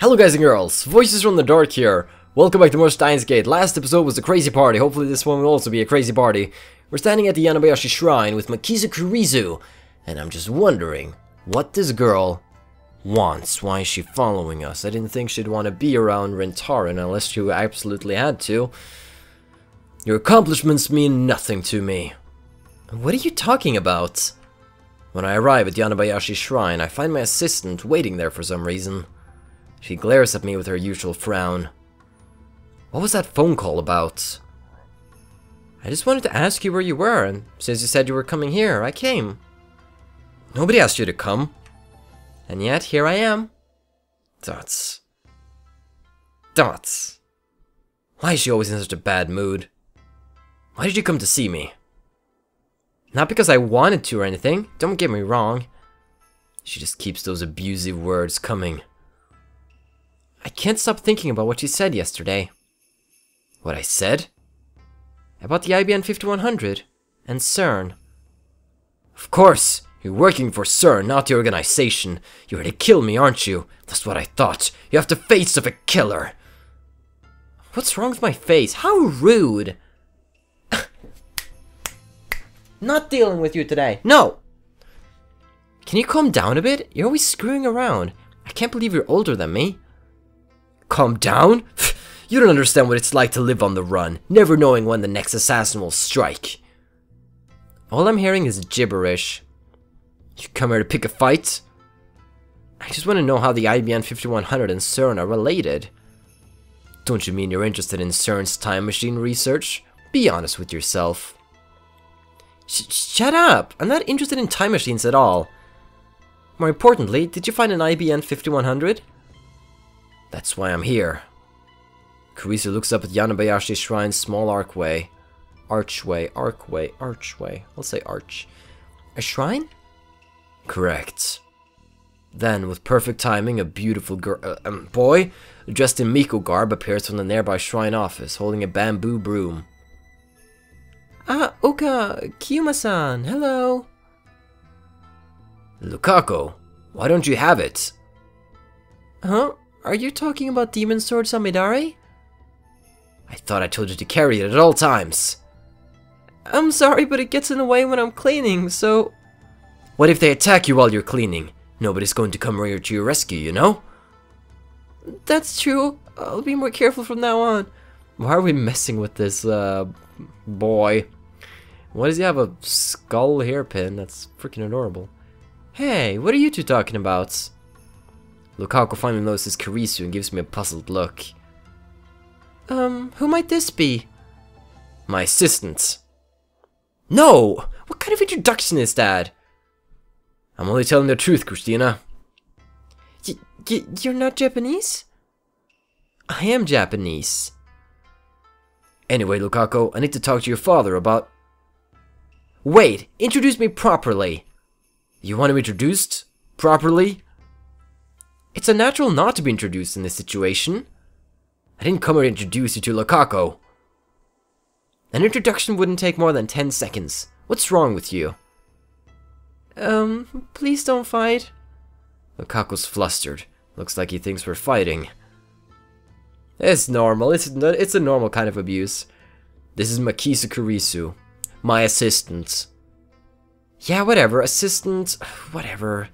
Hello guys and girls, Voices from the Dark here. Welcome back to more Steins Gate. Last episode was a crazy party, hopefully this one will also be a crazy party. We're standing at the Yanabayashi Shrine with Makise, and I'm just wondering what this girl wants. Why is she following us? I didn't think she'd want to be around Rentarin unless she absolutely had to. Your accomplishments mean nothing to me. What are you talking about? When I arrive at Yanabayashi Shrine, I find my assistant waiting there for some reason. She glares at me with her usual frown. What was that phone call about? I just wanted to ask you where you were, and since you said you were coming here, I came. Nobody asked you to come. And yet, here I am. Dots. Why is she always in such a bad mood? Why did you come to see me? Not because I wanted to or anything, don't get me wrong. She just keeps those abusive words coming. I can't stop thinking about what you said yesterday. What I said? About the IBN 5100 and CERN. Of course, you're working for CERN, not the organization. You're here to kill me, aren't you? That's what I thought. You have the face of a killer. What's wrong with my face? How rude! Not dealing with you today. No! Can you calm down a bit? You're always screwing around. I can't believe you're older than me. Calm down? You don't understand what it's like to live on the run, never knowing when the next assassin will strike. All I'm hearing is gibberish. You come here to pick a fight? I just want to know how the IBN 5100 and CERN are related. Don't you mean you're interested in CERN's time machine research? Be honest with yourself. Shut up! I'm not interested in time machines at all. More importantly, did you find an IBN 5100? That's why I'm here. Makise looks up at Yanabayashi Shrine's small archway. Archway. I'll say arch. A shrine? Correct. Then, with perfect timing, a beautiful boy, dressed in Miko garb, appears from the nearby shrine office, holding a bamboo broom. Ah, Oka, Kiyuma-san, hello. Lukaku, why don't you have it? Huh? Are you talking about Demon Sword Samidare? I thought I told you to carry it at all times. I'm sorry, but it gets in the way when I'm cleaning, so... What if they attack you while you're cleaning? Nobody's going to come here to your rescue, you know? That's true. I'll be more careful from now on. Why are we messing with this, boy? Why does he have a skull hairpin? That's freaking adorable. Hey, what are you two talking about? Lukaku finally notices Makise and gives me a puzzled look. Who might this be? My assistant. No! What kind of introduction is that? I'm only telling the truth, Christina. You're not Japanese? I am Japanese. Anyway, Lukaku, I need to talk to your father about... Wait! Introduce me properly! You want him introduced? Properly? It's a natural not to be introduced in this situation. I didn't come here to introduce you to Lukaku. An introduction wouldn't take more than 10 seconds. What's wrong with you? Please don't fight. Lukaku's flustered. Looks like he thinks we're fighting. It's normal. It's a normal kind of abuse. This is Makise, my assistant. Yeah, whatever. Assistant... whatever.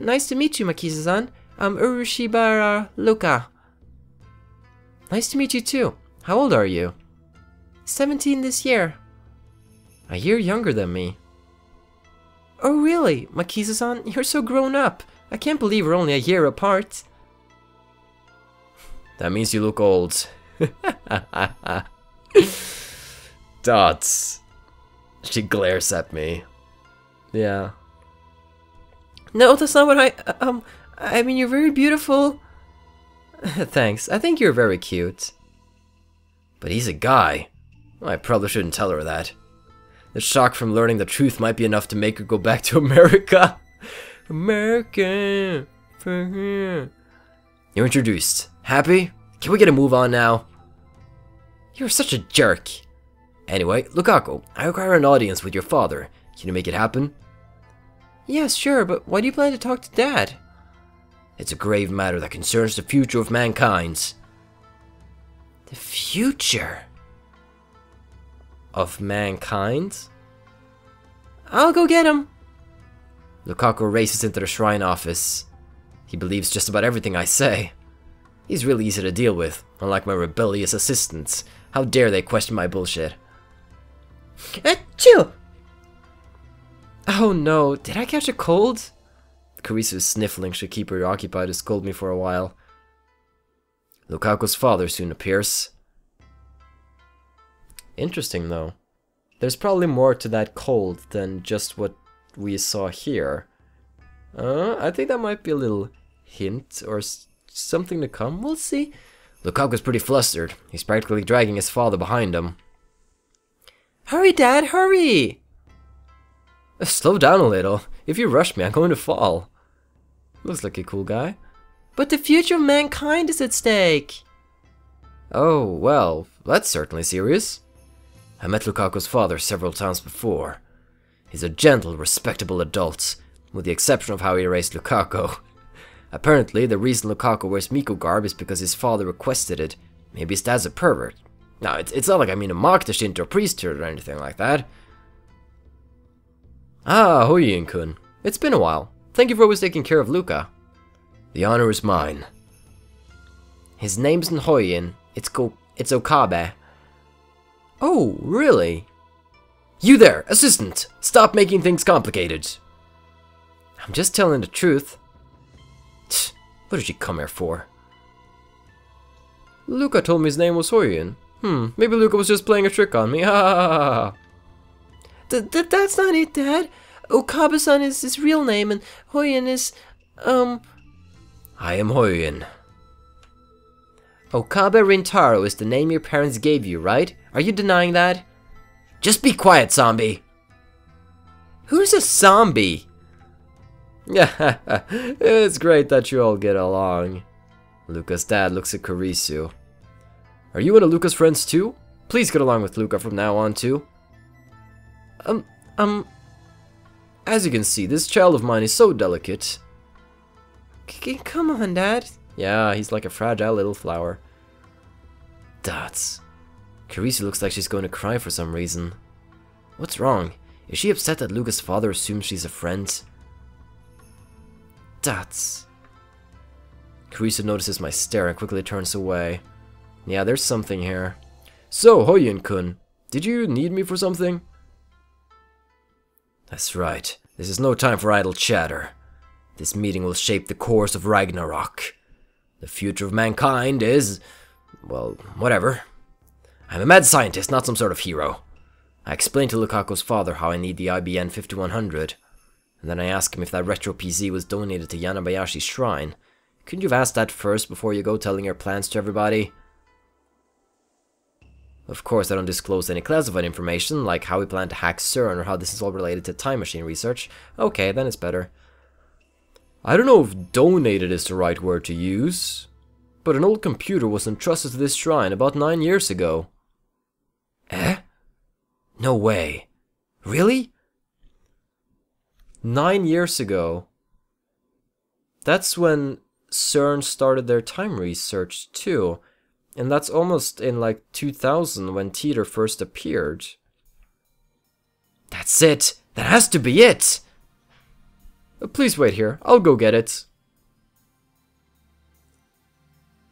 Nice to meet you, Makise-san. I'm Urushibara Luka. Nice to meet you too. How old are you? 17 this year. A year younger than me. Oh really? Makise-san, you're so grown up. I can't believe we're only a year apart. That means you look old. Dots. She glares at me. Yeah. No, that's not what I mean, you're very beautiful. Thanks, I think you're very cute. But he's a guy. Well, I probably shouldn't tell her that. The shock from learning the truth might be enough to make her go back to America. America. You're introduced. Happy? Can we get a move on now? You're such a jerk. Anyway, Lukaku, I require an audience with your father. Can you make it happen? Yes, sure, but why do you plan to talk to Dad? It's a grave matter that concerns the future of mankind. The future of mankind? I'll go get him. Lukaku races into the shrine office. He believes just about everything I say. He's really easy to deal with, unlike my rebellious assistants. How dare they question my bullshit? Achoo! Oh no, did I catch a cold? Karisa's sniffling should keep her occupied to scold me for a while. Lukaku's father soon appears. Interesting though. There's probably more to that cold than just what we saw here. I think that might be a little hint or something to come. We'll see. Lukaku's pretty flustered. He's practically dragging his father behind him. Hurry, Dad, hurry! Slow down a little. If you rush me, I'm going to fall. Looks like a cool guy. But the future of mankind is at stake. Oh, well, that's certainly serious. I met Lukaku's father several times before. He's a gentle, respectable adult, with the exception of how he raised Lukaku. Apparently, the reason Lukaku wears Miko garb is because his father requested it. Maybe his dad's a pervert. Now, it's not like I mean to mock the Shinto priesthood or anything like that. Ah, Hoyin-kun. It's been a while. Thank you for always taking care of Luka. The honor is mine. His name's Hoyin. It's Okabe. Oh, really? You there, assistant! Stop making things complicated! I'm just telling the truth. What did she come here for? Luka told me his name was Hoyin. Maybe Luka was just playing a trick on me. Ha ha ha ha. That's not it, Dad. Okabe-san is his real name, and Hoyin is, I am Hoyin. Okabe Rintaro is the name your parents gave you, right? Are you denying that? Just be quiet, zombie! Who's a zombie? Yeah, it's great that you all get along. Luka's dad looks at Kurisu. Are you one of Luka's friends too? Please get along with Luka from now on too. As you can see, this child of mine is so delicate. Come on, Dad. Yeah, he's like a fragile little flower. Dots. Kurisu looks like she's going to cry for some reason. What's wrong? Is she upset that Luka's father assumes she's a friend? Dots. Kurisu notices my stare and quickly turns away. Yeah, there's something here. So, Hoyin-kun, did you need me for something? That's right. This is no time for idle chatter. This meeting will shape the course of Ragnarok. The future of mankind is... well, whatever. I'm a mad scientist, not some sort of hero. I explained to Lukaku's father how I need the IBN 5100. And then I asked him if that retro PC was donated to Yanabayashi's shrine. Couldn't you have asked that first before you go telling your plans to everybody? Of course, I don't disclose any classified information, like how we plan to hack CERN or how this is all related to time machine research. Okay, then it's better. I don't know if donated is the right word to use, but an old computer was entrusted to this shrine about 9 years ago. Eh? No way. Really? 9 years ago. That's when CERN started their time research too. And that's almost in like 2000 when Teeter first appeared. That's it! That has to be it! Please wait here, I'll go get it.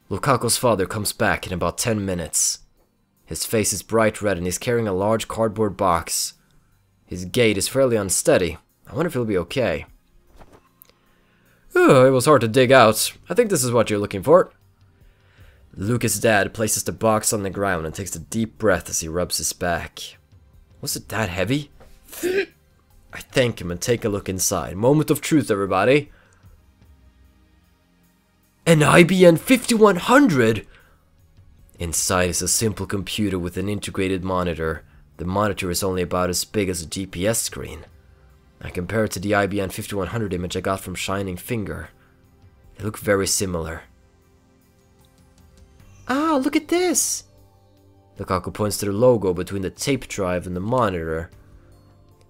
Lukaku's father comes back in about 10 minutes. His face is bright red and he's carrying a large cardboard box. His gait is fairly unsteady. I wonder if he'll be okay. It was hard to dig out. I think this is what you're looking for. Luka's dad places the box on the ground and takes a deep breath as he rubs his back. Was it that heavy? I thank him and take a look inside. Moment of truth, everybody. An IBN 5100! Inside is a simple computer with an integrated monitor. The monitor is only about as big as a GPS screen. I compare it to the IBN 5100 image I got from Shining Finger. They look very similar. Ah, look at this! Lukaku points to the logo between the tape drive and the monitor.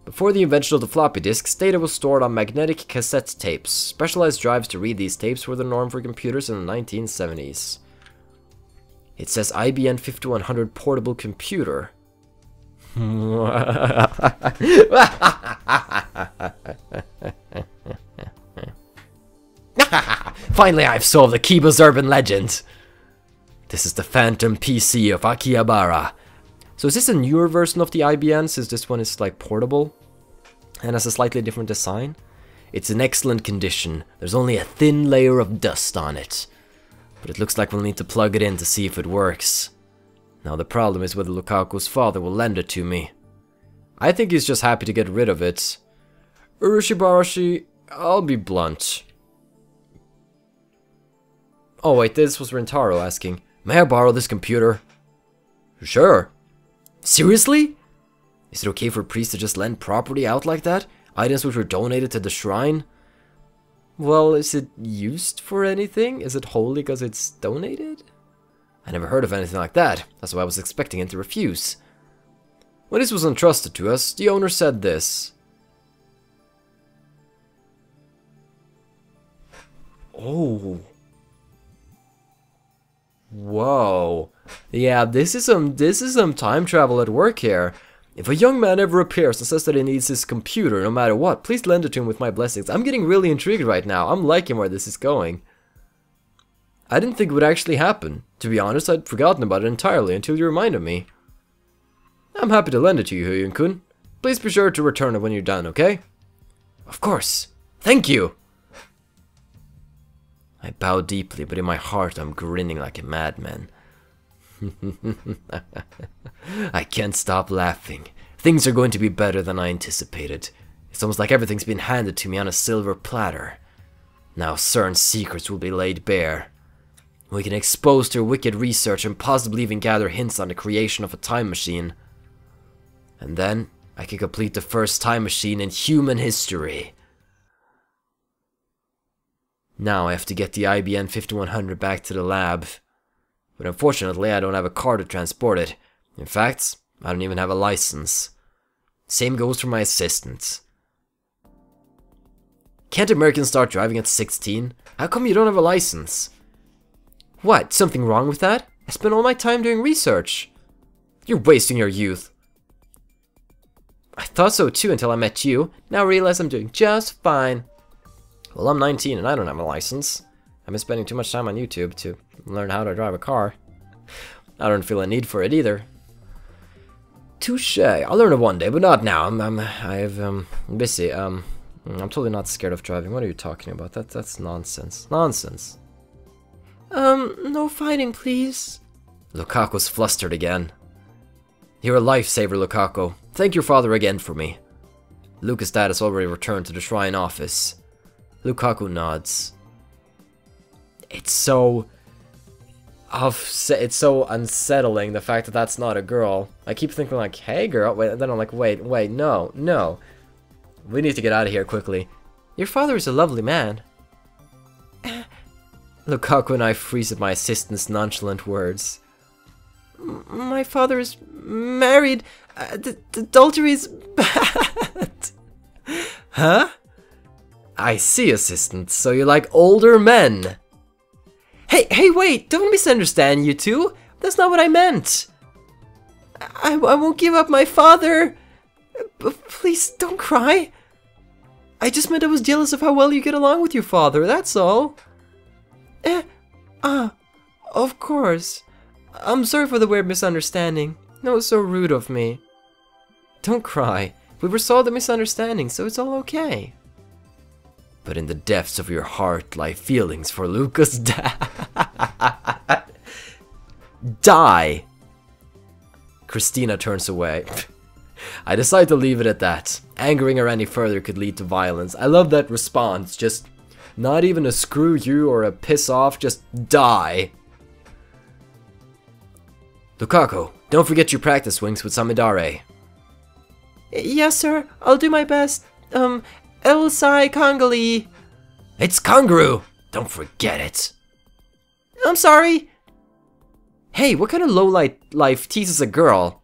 Before the invention of the floppy disks, data was stored on magnetic cassette tapes. Specialized drives to read these tapes were the norm for computers in the 1970s. It says IBN 5100 portable computer. Finally, I've solved Akiba's urban legend. This is the Phantom PC of Akihabara. So is this a newer version of the IBN, since this one is like portable and has a slightly different design? It's in excellent condition. There's only a thin layer of dust on it. But it looks like we'll need to plug it in to see if it works. Now the problem is whether Lukaku's father will lend it to me. I think he's just happy to get rid of it. Urashibarashi, I'll be blunt. Oh wait, this was Rentaro asking, may I borrow this computer? Sure. Seriously? Is it okay for priests to just lend property out like that? Items which were donated to the shrine? Well, is it used for anything? Is it holy because it's donated? I never heard of anything like that. That's why I was expecting him to refuse. When this was entrusted to us, the owner said this. Oh. Whoa. Yeah, this is some time travel at work here. If a young man ever appears and says that he needs his computer no matter what, please lend it to him with my blessings. I'm getting really intrigued right now. I'm liking where this is going. I didn't think it would actually happen. To be honest, I'd forgotten about it entirely until you reminded me. I'm happy to lend it to you, Hyun-kun. Please be sure to return it when you're done, okay? Of course. Thank you! I bow deeply, but in my heart I'm grinning like a madman. I can't stop laughing. Things are going to be better than I anticipated. It's almost like everything's been handed to me on a silver platter. Now CERN's secrets will be laid bare. We can expose their wicked research and possibly even gather hints on the creation of a time machine. And then I can complete the first time machine in human history. Now I have to get the IBN 5100 back to the lab. But unfortunately I don't have a car to transport it. In fact, I don't even have a license. Same goes for my assistant. Can't Americans start driving at 16? How come you don't have a license? What? Something wrong with that? I spent all my time doing research. You're wasting your youth. I thought so too until I met you. Now I realize I'm doing just fine. Well, I'm 19 and I don't have a license. I've been spending too much time on YouTube to learn how to drive a car. I don't feel a need for it either. Touche. I'll learn it one day, but not now. I'm busy. I'm totally not scared of driving. What are you talking about? That's nonsense. Nonsense. No fighting, please. Lukaku's flustered again. You're a lifesaver, Lukaku. Thank your father again for me. Luka's dad has already returned to the shrine office. Lukaku nods. It's so unsettling, the fact that that's not a girl. I keep thinking like, hey girl, wait, and then I'm like, wait, no. We need to get out of here quickly. Your father is a lovely man. Lukaku and I freeze at my assistant's nonchalant words. My father is married. Adultery is bad. Huh? I see, assistant. So you like older men? Hey, wait! Don't misunderstand, you two. That's not what I meant. I won't give up my father. Please, don't cry. I just meant I was jealous of how well you get along with your father, that's all. Of course. I'm sorry for the weird misunderstanding. That was so rude of me. Don't cry. We resolved the misunderstanding, so it's all okay. But in the depths of your heart lie feelings for Luka's dad. Die! Christina turns away. I decide to leave it at that. Angering her any further could lead to violence. I love that response. Just not even a screw you or a piss off, just die. Lukaku, don't forget your practice swings with Samidare. Yes, sir. I'll do my best. Elsai Kongali. It's Kanguru! Don't forget it. I'm sorry. Hey, what kind of low-life teases a girl?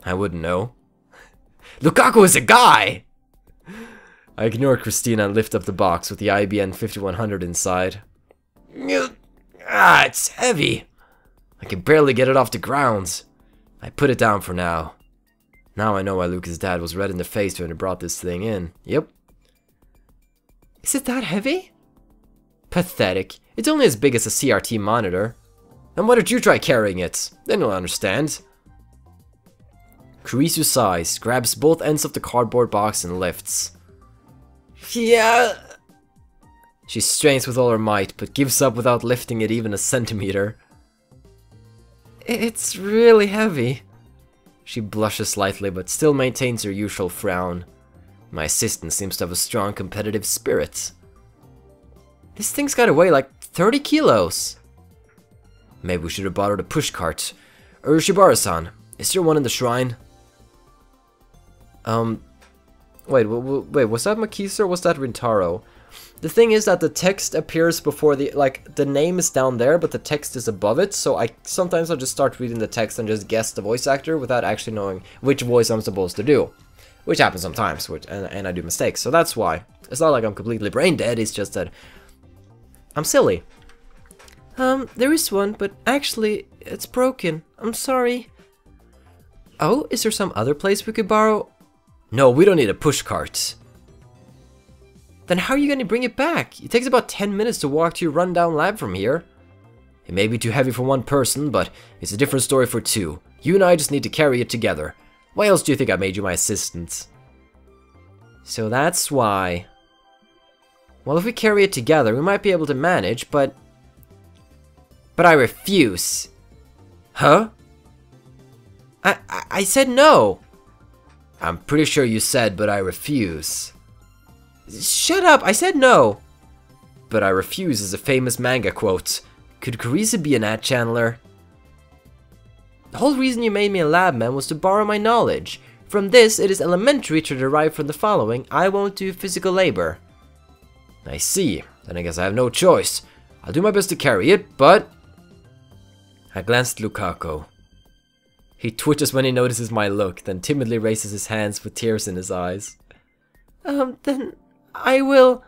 I wouldn't know. Lukaku is a guy! I ignore Christina and lift up the box with the IBN 5100 inside. It's heavy. I can barely get it off the ground. I put it down for now. Now I know why Luca's dad was red in the face when he brought this thing in. Yep. Is it that heavy? Pathetic. It's only as big as a CRT monitor. And why don't you try carrying it? Then you'll understand. Kurisu sighs, grabs both ends of the cardboard box and lifts. Yeah. She strains with all her might, but gives up without lifting it even a centimeter. It's really heavy. She blushes slightly, but still maintains her usual frown. My assistant seems to have a strong competitive spirit. This thing's gotta weigh like 30 kilos. Maybe we should have bought her the pushcart. Shibara-san, is there one in the shrine? Wait, was that Makise or was that Rintaro? The thing is that the text appears before the name is down there, but the text is above it, so sometimes I'll just start reading the text and just guess the voice actor without actually knowing which voice I'm supposed to do. Which happens sometimes, and I do mistakes, so that's why. It's not like I'm completely brain dead, it's just that I'm silly. There is one, but actually, it's broken. I'm sorry. Oh, is there some other place we could borrow? No, we don't need a pushcart. Then how are you going to bring it back? It takes about 10 minutes to walk to your rundown lab from here. It may be too heavy for one person, but it's a different story for two. You and I just need to carry it together. Why else do you think I made you my assistant? So that's why. Well, if we carry it together, we might be able to manage, but I refuse. Huh? I said no. I'm pretty sure you said, but I refuse. Shut up, I said no. But I refuse is a famous manga quote. Could Carissa be an ad channeler? The whole reason you made me a lab man was to borrow my knowledge. From this, it is elementary to derive from the following: I won't do physical labor. I see. Then I guess I have no choice. I'll do my best to carry it, but... I glanced at Lukaku. He twitches when he notices my look, then timidly raises his hands with tears in his eyes. Then I will...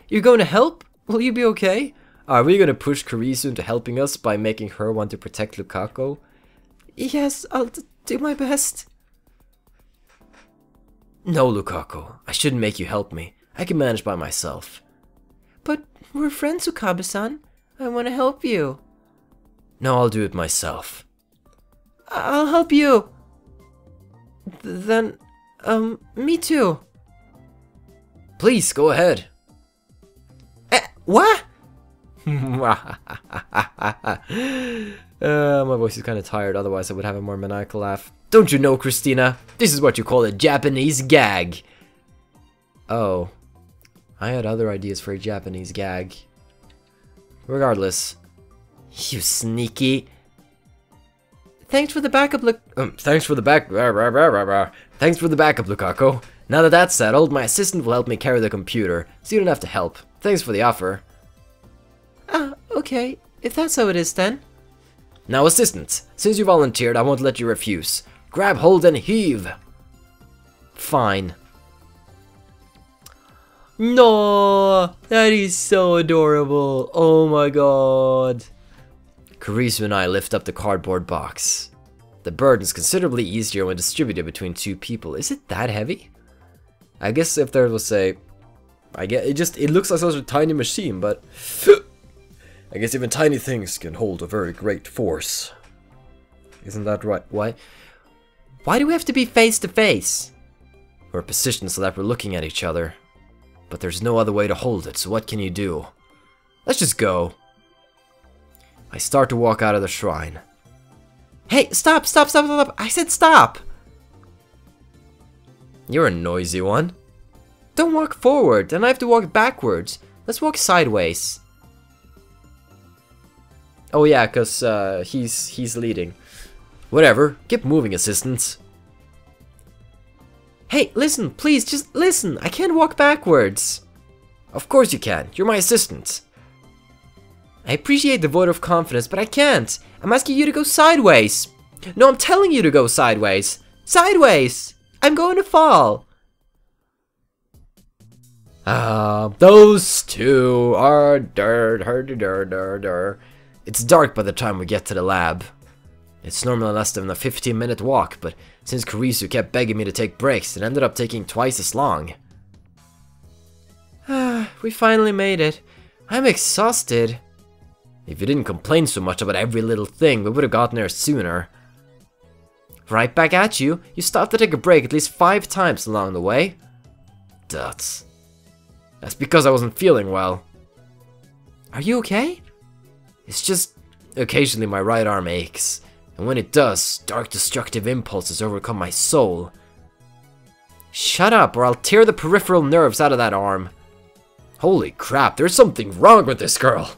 You're going to help? Will you be okay? Are we going to push Kurisu into helping us by making her want to protect Lukaku? Yes, I'll do my best. No, Lukaku. I shouldn't make you help me. I can manage by myself. But we're friends, Okabe-san. I want to help you. No, I'll do it myself. I'll help you. Then, me too. Please, go ahead. What? My voice is kind of tired, otherwise I would have a more maniacal laugh. Don't you know, Christina? This is what you call a Japanese gag. Oh. I had other ideas for a Japanese gag. Regardless. You sneaky... Thanks for the backup, Thanks for the backup, Lukaku. Now that that's settled, my assistant will help me carry the computer, so you don't have to help. Thanks for the offer. Okay. If that's how it is, then. Now, assistant, since you volunteered, I won't let you refuse. Grab hold and heave. Fine. No, that is so adorable. Oh my god. Kurisu and I lift up the cardboard box. The burden is considerably easier when distributed between two people. Is it that heavy? I guess if there was a... it looks like such a tiny machine, but... I guess even tiny things can hold a very great force. Isn't that right? Why do we have to be face to face? We're positioned so that we're looking at each other. But there's no other way to hold it, so what can you do? Let's just go. I start to walk out of the shrine. Hey, stop! I said stop! You're a noisy one. Don't walk forward, then I have to walk backwards. Let's walk sideways. Oh yeah, cause he's leading. Whatever, keep moving, assistants. Hey, listen, please, just listen. I can't walk backwards. Of course you can. You're my assistant. I appreciate the vote of confidence, but I can't. I'm asking you to go sideways. No, I'm telling you to go sideways. Sideways! I'm going to fall! Those two are dirt. It's dark by the time we get to the lab. It's normally less than a 15-minute walk, but since Kurisu kept begging me to take breaks, it ended up taking twice as long. We finally made it. I'm exhausted. If you didn't complain so much about every little thing, we would have gotten there sooner. Right back at you. You stopped to take a break at least 5 times along the way. Duts. That's because I wasn't feeling well. Are you okay? It's just occasionally my right arm aches. And when it does, dark destructive impulses overcome my soul. Shut up, or I'll tear the peripheral nerves out of that arm. Holy crap, there's something wrong with this girl.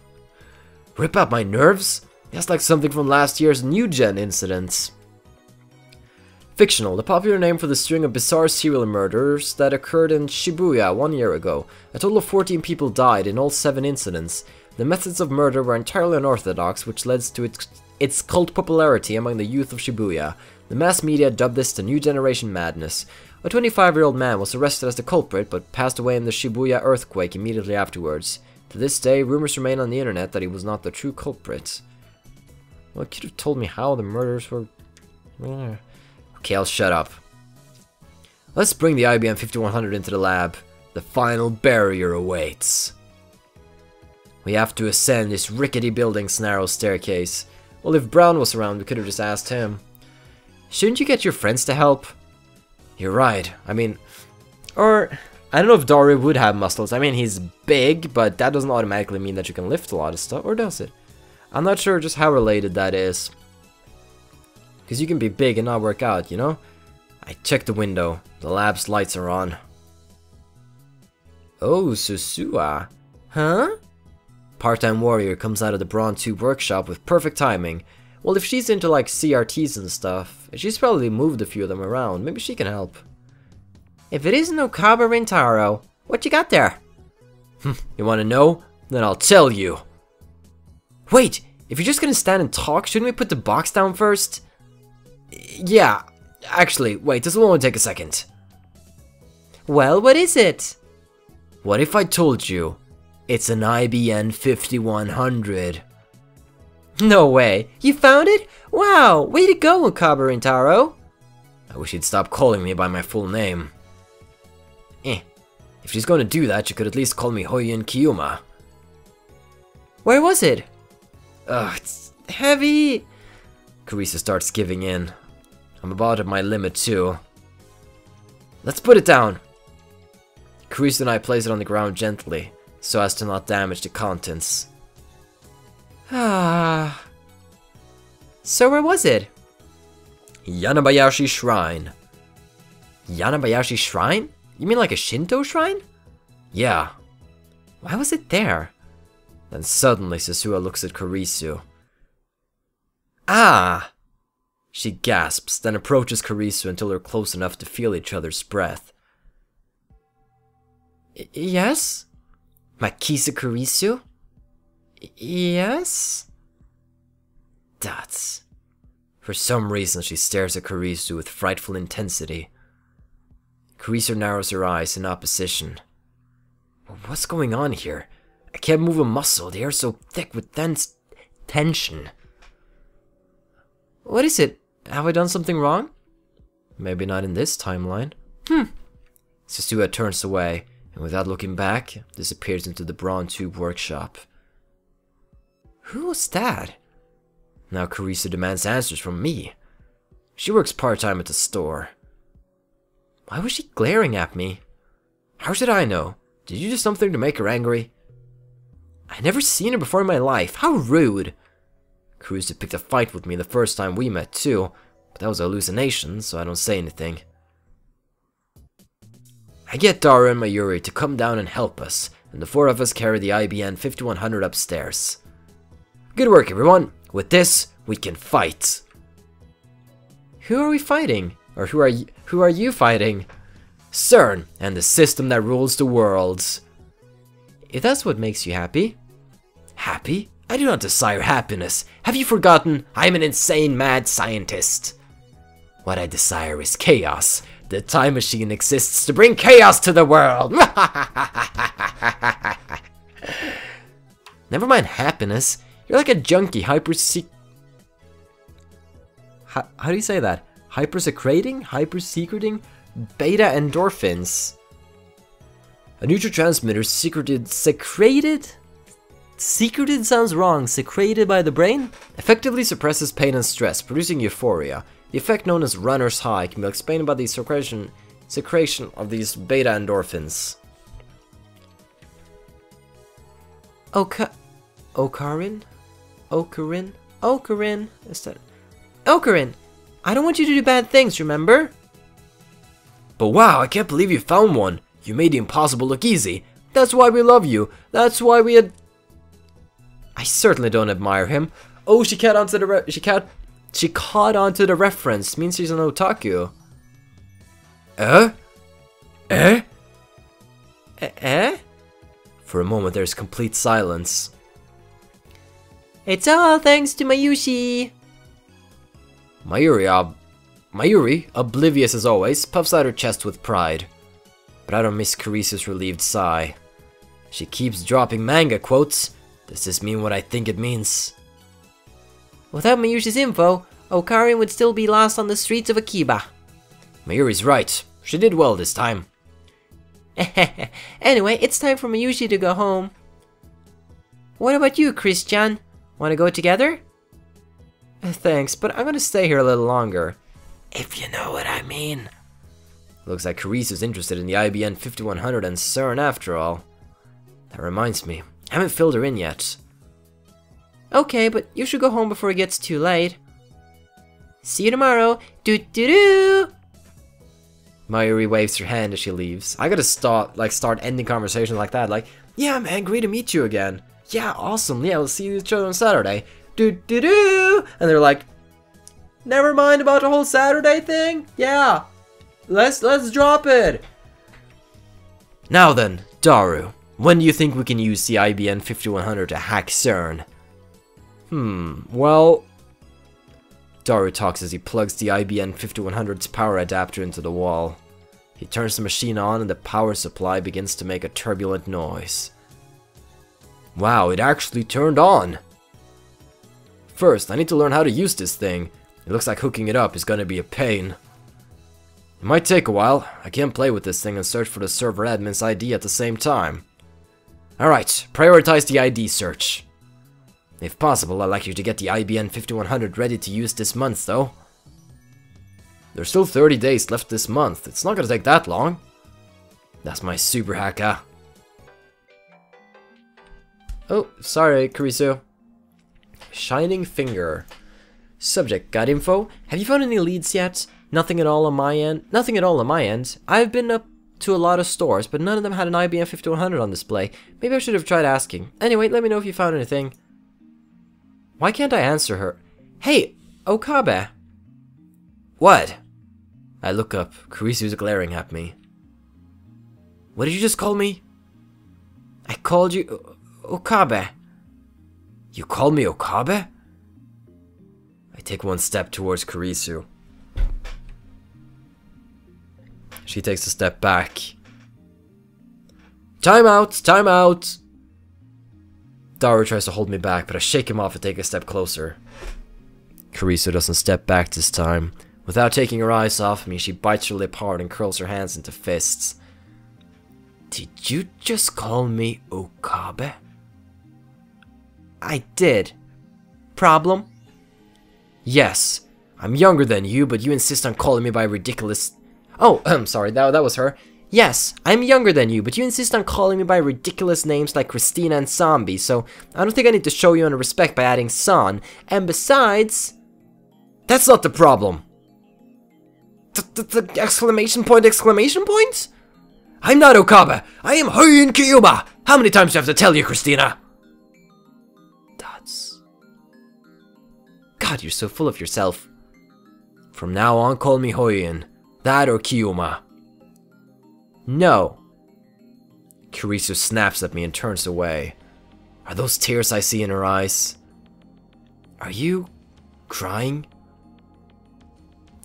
Rip out my nerves? That's like something from last year's New Gen incidents. Fictional, the popular name for the string of bizarre serial murders that occurred in Shibuya 1 year ago. A total of 14 people died in all 7 incidents. The methods of murder were entirely unorthodox, which led to its cult popularity among the youth of Shibuya. The mass media dubbed this the New Generation Madness. A 25-year-old man was arrested as the culprit, but passed away in the Shibuya earthquake immediately afterwards. To this day, rumors remain on the internet that he was not the true culprit. Well, it could have told me how the murders were... Okay, I'll shut up. Let's bring the IBN 5100 into the lab. The final barrier awaits. We have to ascend this rickety building's narrow staircase. Well, if Brown was around, we could have just asked him. Shouldn't you get your friends to help? You're right. I mean... Or... I don't know if Daru would have muscles. I mean, he's big, but that doesn't automatically mean that you can lift a lot of stuff. Or does it? I'm not sure just how related that is. Because you can be big and not work out, you know? I checked the window. The lab's lights are on. Oh, Susua. Huh? Part-time warrior comes out of the Brawn Tube workshop with perfect timing. Well, if she's into like CRTs and stuff, she's probably moved a few of them around. Maybe she can help. If it isn't Okaba Rintaro, what you got there? You wanna know? Then I'll tell you. Wait, if you're just gonna stand and talk, shouldn't we put the box down first? Yeah, actually, wait, this will only take a second. Well, what is it? What if I told you it's an IBN 5100? No way, you found it? Wow, way to go, Okaba Rintaro. I wish he'd stop calling me by my full name. If she's gonna do that, she could at least call me Hoyin Kiyuma. Where was it? Ugh, it's heavy. Carissa starts giving in. I'm about at my limit too. Let's put it down. Carissa and I place it on the ground gently, so as to not damage the contents. Ah. So where was it? Yanabayashi Shrine. Yanabayashi Shrine? You mean like a Shinto shrine? Yeah. Why was it there? Then suddenly Susua looks at Kurisu. Ah! She gasps, then approaches Kurisu until they're close enough to feel each other's breath. Yes? Makise Kurisu? Yes? Dots. For some reason she stares at Kurisu with frightful intensity. Kurisu narrows her eyes in opposition. What's going on here? I can't move a muscle, the air's so thick with dense tension. What is it? Have I done something wrong? Maybe not in this timeline. Susua turns away, and without looking back, disappears into the Brawn Tube workshop. Who was that? Now Kurisu demands answers from me. She works part-time at the store. Why was she glaring at me? How should I know? Did you do something to make her angry? I never seen her before in my life. How rude. Kurisu picked a fight with me the first time we met too, but that was a hallucination, so I don't say anything. I get Daru and Mayuri to come down and help us, and the 4 of us carry the IBN 5100 upstairs. Good work, everyone. With this, we can fight. Who are we fighting? Or who are you fighting? CERN and the system that rules the world. If that's what makes you happy. Happy? I do not desire happiness. Have you forgotten? I am an insane mad scientist. What I desire is chaos. The time machine exists to bring chaos to the world. Never mind happiness. You're like a junkie How do you say that? Hyper-secreting beta endorphins. A neurotransmitter secreted sounds wrong. Secreted by the brain? Effectively suppresses pain and stress, producing euphoria. The effect known as runner's high can be explained by the secretion of these beta endorphins. Ocarin? Is that... Ocarin! I don't want you to do bad things, remember? But wow, I can't believe you found one. You made the impossible look easy. That's why we love you. That's why we had... I certainly don't admire him. Oh, she caught onto the reference. Means she's an otaku. For a moment, there's complete silence. It's all thanks to Mayushi. Mayuri, oblivious as always, puffs out her chest with pride. But I don't miss Karisu's relieved sigh. She keeps dropping manga quotes. Does this mean what I think it means? Without Mayushi's info, Ocarin would still be lost on the streets of Akiba. Mayuri's right. She did well this time. Anyway, it's time for Mayushi to go home. What about you, Christian? Wanna go together? Thanks, but I'm gonna stay here a little longer. If you know what I mean. Looks like Karisu's interested in the IBN 5100 and CERN after all. That reminds me, I haven't filled her in yet. Okay, but you should go home before it gets too late. See you tomorrow. Doo-doo-doo! Mayuri waves her hand as she leaves. I gotta start ending conversations like that. Like, yeah man, great to meet you again. Yeah, awesome. Yeah, we'll see each other on Saturday. Do-do-do! And they're like, never mind about the whole Saturday thing? Yeah, let's drop it. Now then, Daru, when do you think we can use the IBN 5100 to hack CERN? Well... Daru talks as he plugs the IBN 5100's power adapter into the wall. He turns the machine on and the power supply begins to make a turbulent noise. Wow, it actually turned on! First, I need to learn how to use this thing. It looks like hooking it up is gonna be a pain. It might take a while. I can't play with this thing and search for the server admin's ID at the same time. Alright, prioritize the ID search. If possible, I'd like you to get the IBN 5100 ready to use this month, though. There's still 30 days left this month. It's not gonna take that long. That's my super hacker. Oh, sorry, Karisu. Shining Finger. Subject, got info? Have you found any leads yet? Nothing at all on my end? Nothing at all on my end. I've been up to a lot of stores, but none of them had an IBN 5100 on display. Maybe I should have tried asking. Anyway, let me know if you found anything. Why can't I answer her? Hey, Okabe. What? I look up. Karisu's glaring at me. What did you just call me? I called you Okabe. You called me Okabe? I take one step towards Karisu. She takes a step back. Time out! Time out! Daru tries to hold me back, but I shake him off and take a step closer. Karisu doesn't step back this time. Without taking her eyes off me, she bites her lip hard and curls her hands into fists. Did you just call me Okabe? I did. Problem? Yes. I'm younger than you, but you insist on calling me by ridiculous... Oh, I'm sorry, that was her. Yes, I'm younger than you, but you insist on calling me by ridiculous names like Christina and Zombie, so I don't think I need to show you any respect by adding son. And besides... That's not the problem. The exclamation point, exclamation point? I'm not Okabe. I am Hoyin Kyuba. How many times do I have to tell you, Christina? God, you're so full of yourself. From now on, call me Hoyin. That or Kiyuma. No. Karisu snaps at me and turns away. Are those tears I see in her eyes? Are you crying?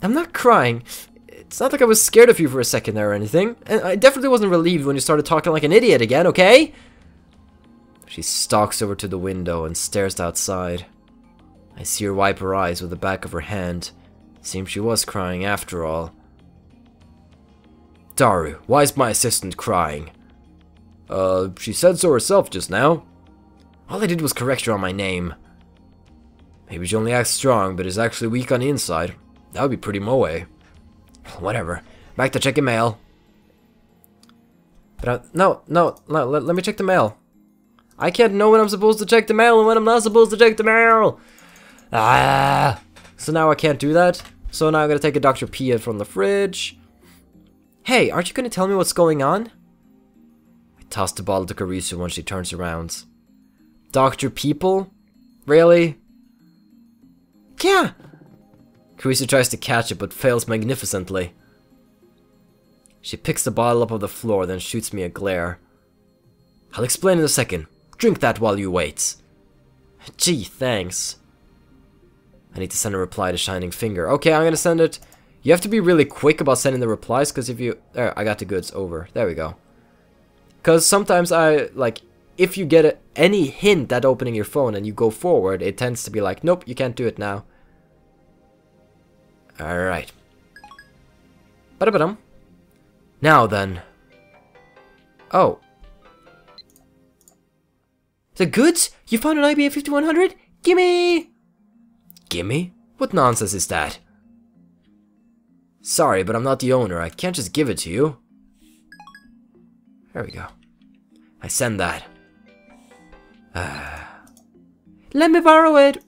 I'm not crying. It's not like I was scared of you for a second there or anything. And I definitely wasn't relieved when you started talking like an idiot again, okay? She stalks over to the window and stares outside. I see her wipe her eyes with the back of her hand. Seems she was crying after all. Daru, why is my assistant crying? She said so herself just now. All I did was correct her on my name. Maybe she only acts strong, but is actually weak on the inside. That would be pretty moe. Whatever. Back to checking mail. But no, let me check the mail. I can't know when I'm supposed to check the mail and when I'm not supposed to check the mail. So now I can't do that. So now I'm gonna take a Dr. P from the fridge. Hey, aren't you gonna tell me what's going on? I toss the bottle to Karisu when she turns around. Dr. People? Really? Yeah! Karisu tries to catch it but fails magnificently. She picks the bottle up off the floor, then shoots me a glare. I'll explain in a second. Drink that while you wait. Gee, thanks. I need to send a reply to Shining Finger. Okay, I'm gonna send it. You have to be really quick about sending the replies, because if you... There, I got the goods over. There we go. Because sometimes if you get any hint at opening your phone and you go forward, it tends to be like, nope, you can't do it now. Alright. Ba-da-ba-dum. Now then. Oh. The goods? You found an IBN 5100? Gimme! Gimme? What nonsense is that? Sorry, but I'm not the owner. I can't just give it to you. There we go. I send that. Let me borrow it!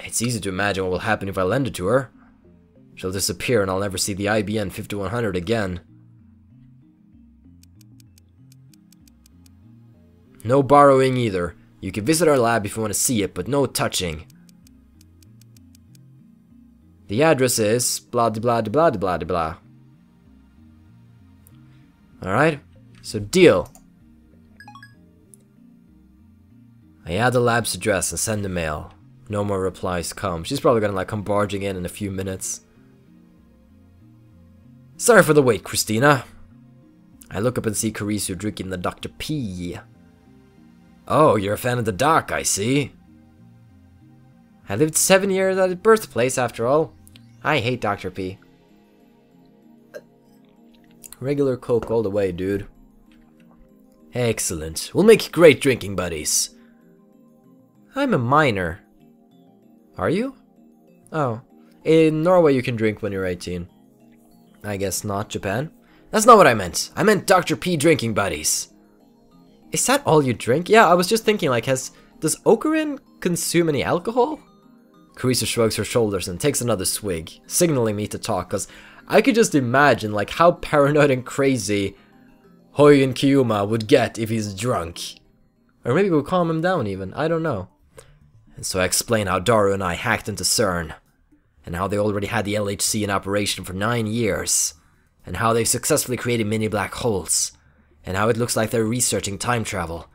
It's easy to imagine what will happen if I lend it to her. She'll disappear and I'll never see the IBN 5100 again. No borrowing either. You can visit our lab if you want to see it, but no touching. The address is blah blah blah blah blah blah. Alright, so deal. I add the lab's address and send the mail. No more replies come. She's probably gonna come barging in a few minutes. Sorry for the wait, Christina. I look up and see Karisu drinking the Dr. P. Oh, you're a fan of the dark, I see. I lived 7 years at his birthplace, after all. I hate Dr. P. Regular Coke all the way, dude. Excellent. We'll make great drinking buddies. I'm a minor. Are you? Oh. In Norway you can drink when you're 18. I guess not Japan. That's not what I meant. I meant Dr. P drinking buddies. Is that all you drink? Yeah, I was just thinking, does Ocarin consume any alcohol? Karisu shrugs her shoulders and takes another swig, signaling me to talk, cause I could just imagine how paranoid and crazy Hoyen Kiyuma would get if he's drunk. Or maybe we'll calm him down even, I don't know. And so I explain how Daru and I hacked into CERN, and how they already had the LHC in operation for 9 years, and how they've successfully created mini black holes, and how it looks like they're researching time travel,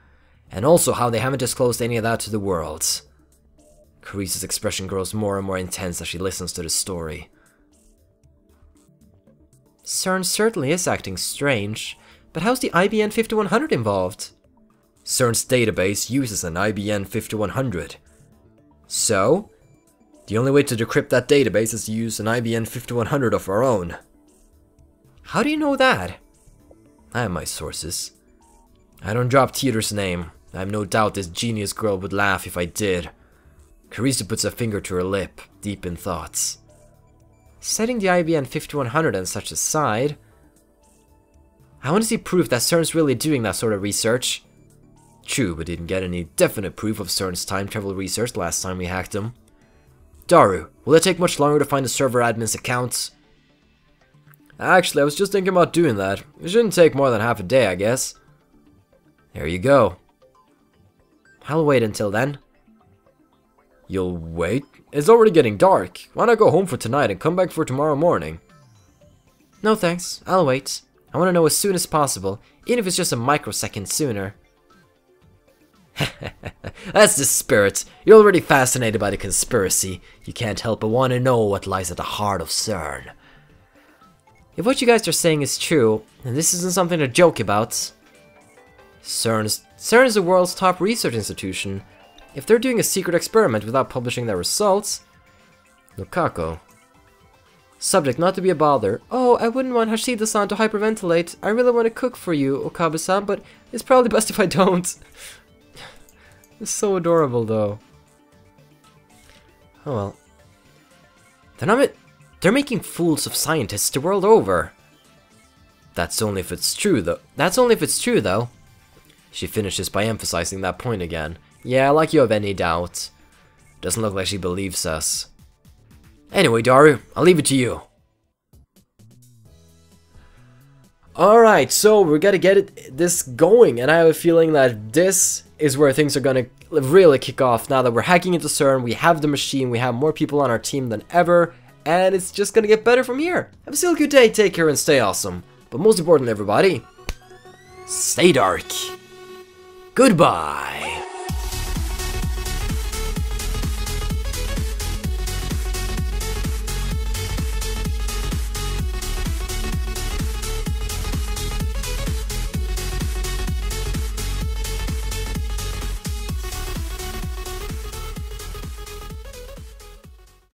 and also how they haven't disclosed any of that to the world. Karisu's expression grows more and more intense as she listens to the story. CERN certainly is acting strange, but how's the IBN 5100 involved? CERN's database uses an IBN 5100. So, the only way to decrypt that database is to use an IBN 5100 of our own. How do you know that? I have my sources. I don't drop Theodore's name. I have no doubt this genius girl would laugh if I did. Karisu puts a finger to her lip, deep in thoughts. Setting the IBN 5100 and such aside, I want to see proof that CERN's really doing that sort of research. True, but didn't get any definite proof of CERN's time travel research last time we hacked them. Daru, will it take much longer to find the server admin's accounts? Actually, I was just thinking about doing that. It shouldn't take more than half a day, I guess. There you go. I'll wait until then. You'll wait? It's already getting dark. Why not go home for tonight and come back for tomorrow morning? No thanks, I'll wait. I want to know as soon as possible, even if it's just a microsecond sooner. That's the spirit. You're already fascinated by the conspiracy. You can't help but want to know what lies at the heart of CERN. If what you guys are saying is true, and this isn't something to joke about, CERN is the world's top research institution. If they're doing a secret experiment without publishing their results... Lukaku. Subject, not to be a bother. Oh, I wouldn't want Hashida-san to hyperventilate. I really want to cook for you, Okabe-san, but it's probably best if I don't. It's so adorable, though. Oh well. They're making fools of scientists the world over. That's only if it's true, though. She finishes by emphasizing that point again. Yeah, like you have any doubt. Doesn't look like she believes us. Anyway, Daru, I'll leave it to you. Alright, so we're gonna get this going, and I have a feeling that this is where things are gonna really kick off now that we're hacking into CERN, we have the machine, we have more people on our team than ever, and it's just gonna get better from here. Have a still good day, take care, and stay awesome. But most importantly, everybody, stay dark. Goodbye.